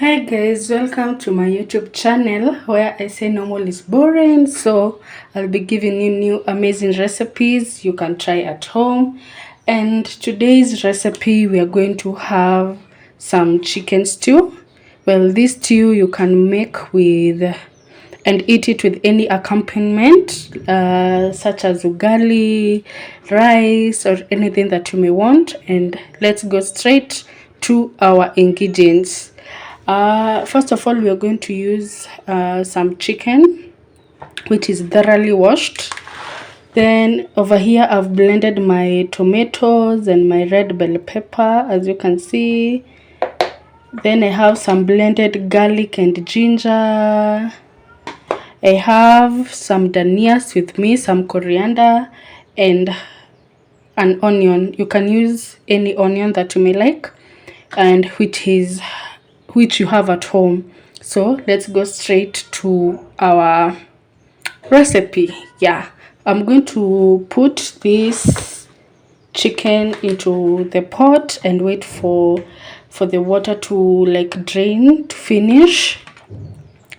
Hi guys, welcome to my YouTube channel where I say normal is boring. So I'll be giving you new amazing recipes you can try at home. And today's recipe we are going to have some chicken stew. Well, this stew you can make with and eat it with any accompaniment such as ugali, rice, or anything that you may want. And let's go straight to our ingredients. First of all, we are going to use some chicken which is thoroughly washed. Then over here I've blended my tomatoes and my red bell pepper, as you can see. Then I have some blended garlic and ginger. I have some danias with me, some coriander, and an onion. You can use any onion that you may like and which you have at home. So let's go straight to our recipe. Yeah, I'm going to put this chicken into the pot and wait for the water to like drain to finish.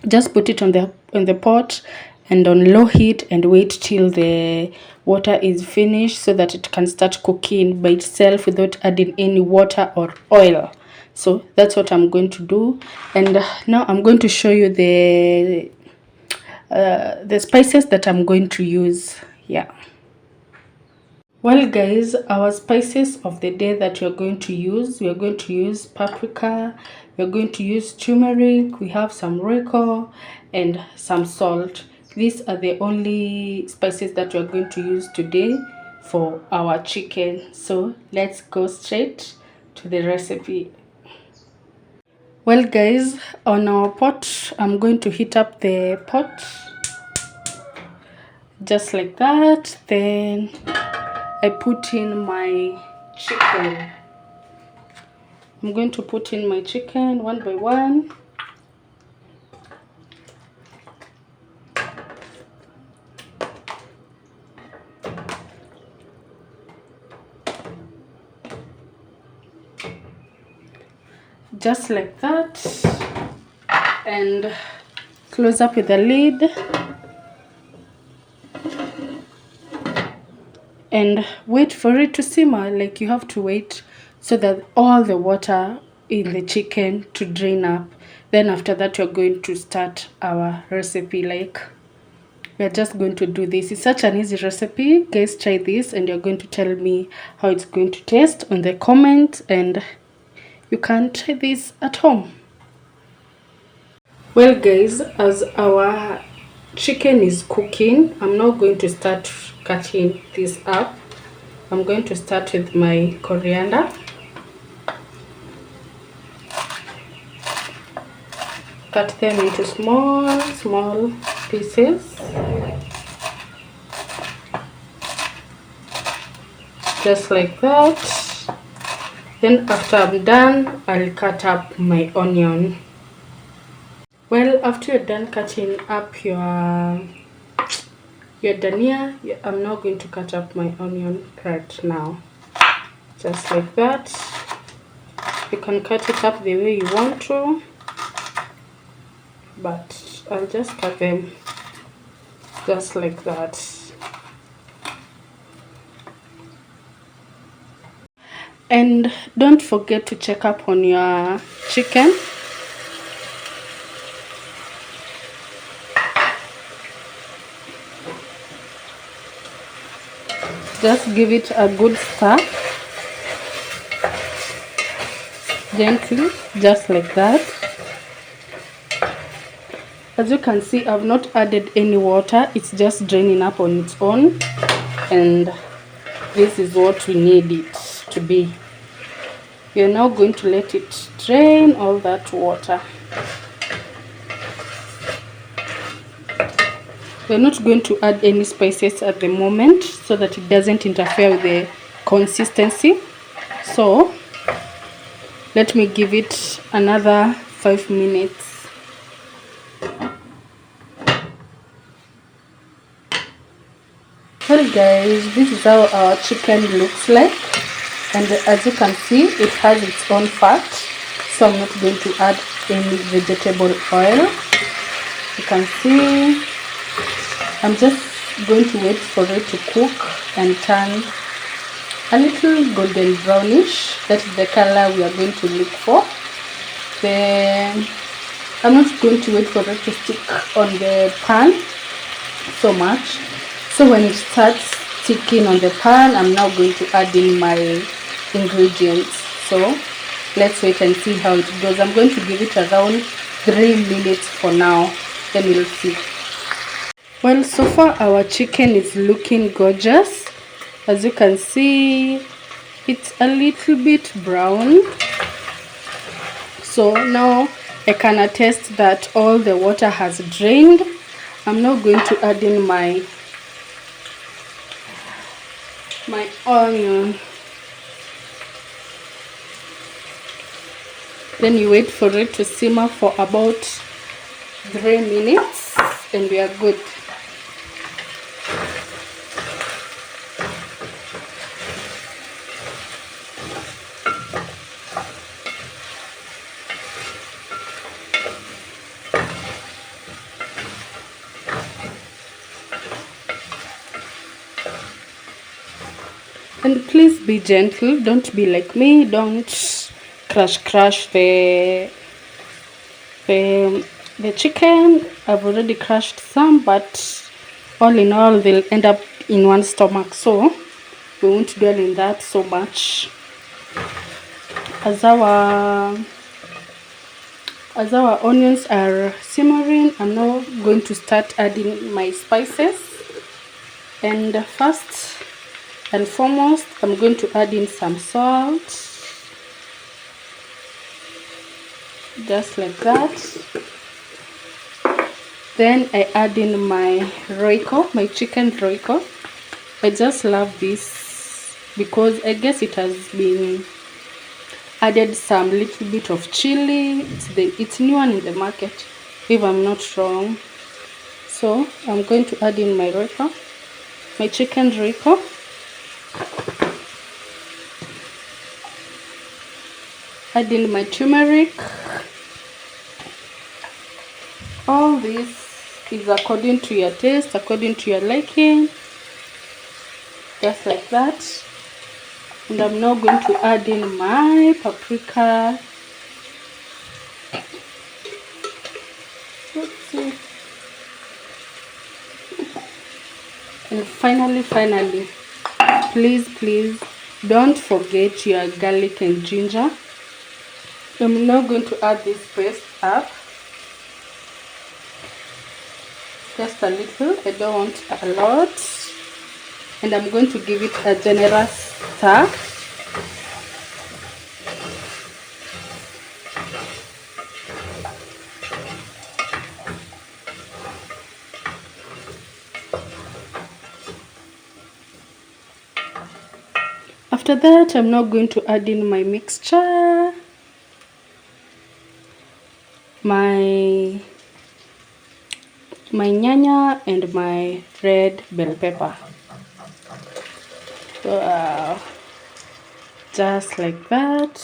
Just put it on the pot and on low heat and wait till the water is finished so that it can start cooking by itself without adding any water or oil. So that's what I'm going to do. And now I'm going to show you the spices that I'm going to use. Yeah. Well guys, our spices of the day that we are going to use paprika, we are going to use turmeric, we have some royco and some salt. These are the only spices that we are going to use today for our chicken. So let's go straight to the recipe. Well guys, on our pot, I'm going to heat up the pot just like that. Then I put in my chicken. I'm going to put in my chicken one by one. Just like that. And close up with the lid. And wait for it to simmer. Like you have to wait so that all the water in the chicken to drain up. Then after that we're going to start our recipe. Like we're just going to do this. It's such an easy recipe. Guys, try this and you're going to tell me how it's going to taste on the comments, and you can try this at home. Well guys, as our chicken is cooking, I'm now going to start cutting this up. I'm going to start with my coriander. Cut them into small pieces. Just like that. Then after I'm done, I'll cut up my onion. Well, after you're done cutting up your dania, I'm now going to cut up my onion right now. Just like that. You can cut it up the way you want to, but I'll just cut them just like that. And don't forget to check up on your chicken. Just give it a good stir. Gently, just like that. As you can see, I've not added any water. It's just draining up on its own. And this is what we need it to be. You're now going to let it drain all that water. We're not going to add any spices at the moment so that it doesn't interfere with the consistency. So let me give it another 5 minutes. Well guys, this is how our chicken looks like, and as you can see, it has its own fat. so I'm not going to add any vegetable oil. You can see I'm just going to wait for it to cook and turn a little golden brownish. That is the color we are going to look for. Then I'm not going to wait for it to stick on the pan so much. So when it starts sticking on the pan, I'm now going to add in my ingredients. So let's wait and see how it goes. I'm going to give it around 3 minutes for now, then we'll see. Well, so far our chicken is looking gorgeous. As you can see, it's a little bit brown. So now I can attest that all the water has drained. I'm now going to add in my onion. Then you wait for it to simmer for about 3 minutes and we are good. And please be gentle, don't be like me, don't crush the chicken. I've already crushed some, but all in all they'll end up in one stomach, so we won't dwell in that so much. As our onions are simmering, I'm now going to start adding my spices. And first and foremost, I'm going to add in some salt, just like that. Then I add in my royco, my chicken royco. I just love this because I guess it has been added some little bit of chili. It's new one in the market, if I'm not wrong. So I'm going to add in my royco, my chicken royco. Add in my turmeric. All this is according to your taste, according to your liking, just like that. And I'm now going to add in my paprika. Let's see. And finally, please don't forget your garlic and ginger. I'm now going to add this paste up, just a little. I don't want a lot, and I'm going to give it a generous stir. After that, I'm now going to add in my mixture, my nyanya and my red bell pepper. Wow. Just like that.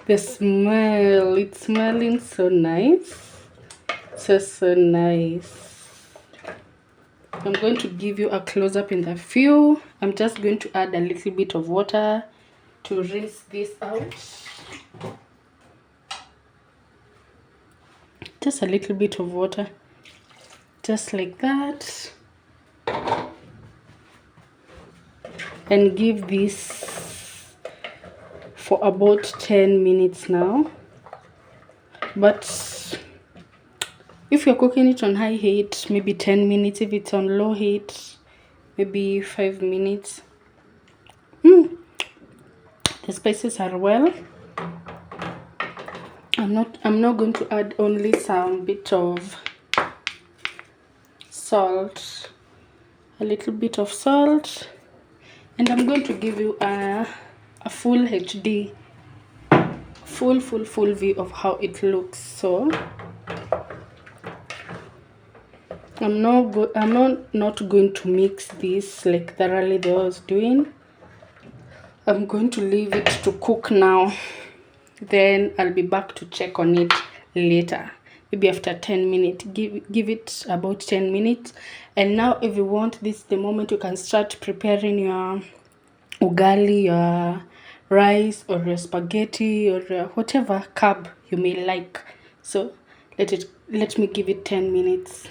The smell, it's smelling so nice. So nice. I'm going to give you a close-up in the view. I'm just going to add a little bit of water to rinse this out. Just a little bit of water, just like that, and give this for about 10 minutes now. But if you're cooking it on high heat, maybe 10 minutes. If it's on low heat, maybe 5 minutes. The spices are well. I'm not going to add only some bit of salt, a little bit of salt, and I'm going to give you a full HD, full view of how it looks. So I'm not going to mix this like thoroughly the way I was doing. I'm going to leave it to cook now. Then I'll be back to check on it later. Maybe after 10 minutes. Give it about 10 minutes. And now if you want, this is the moment you can start preparing your ugali, your rice, or your spaghetti, or whatever carb you may like. So let me give it 10 minutes.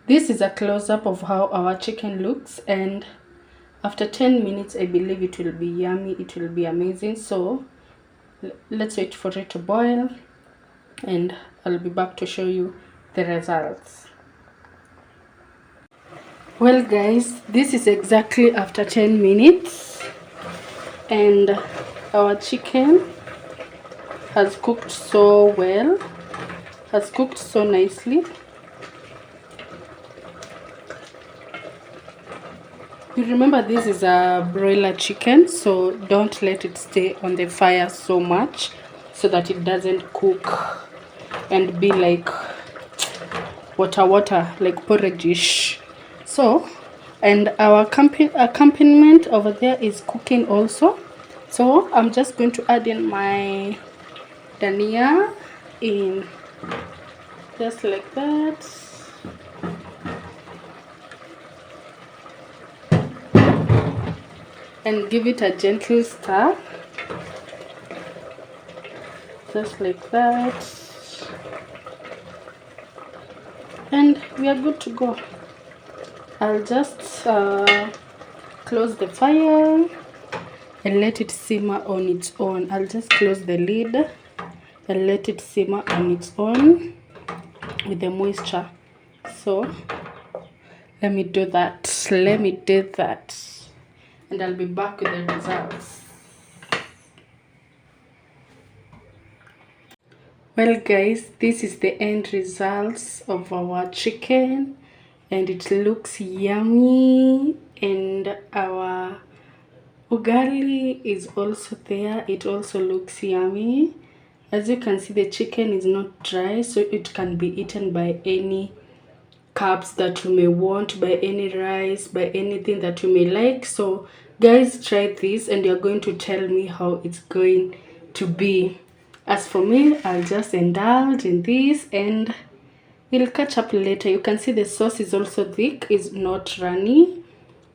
This is a close-up of how our chicken looks, and after 10 minutes I believe it will be yummy, it will be amazing. So let's wait for it to boil and I'll be back to show you the results. Well guys, this is exactly after 10 minutes and our chicken has cooked so well, has cooked so nicely. You remember this is a broiler chicken, so don't let it stay on the fire so much so that it doesn't cook and be like water, like porridge-ish. So, and our accompaniment over there is cooking also. So I'm just going to add in my dhania in just like that. And give it a gentle stir, just like that, and we are good to go. I'll just close the fire and let it simmer on its own. I'll just close the lid and let it simmer on its own with the moisture. So let me do that, and I'll be back with the results. Well guys, this is the end results of our chicken and it looks yummy, and our ugali is also there. It also looks yummy. As you can see, the chicken is not dry, so it can be eaten by any carbs that you may want, by any rice, by anything that you may like. So guys, try this and you're going to tell me how it's going to be. As for me, I'll just indulge in this and we'll catch up later. You can see the sauce is also thick, is not runny,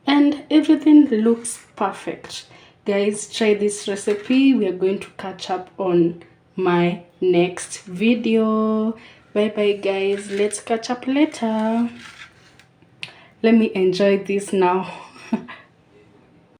and everything looks perfect. Guys, try this recipe. We are going to catch up on my next video. Bye bye guys, let's catch up later. Let me enjoy this now.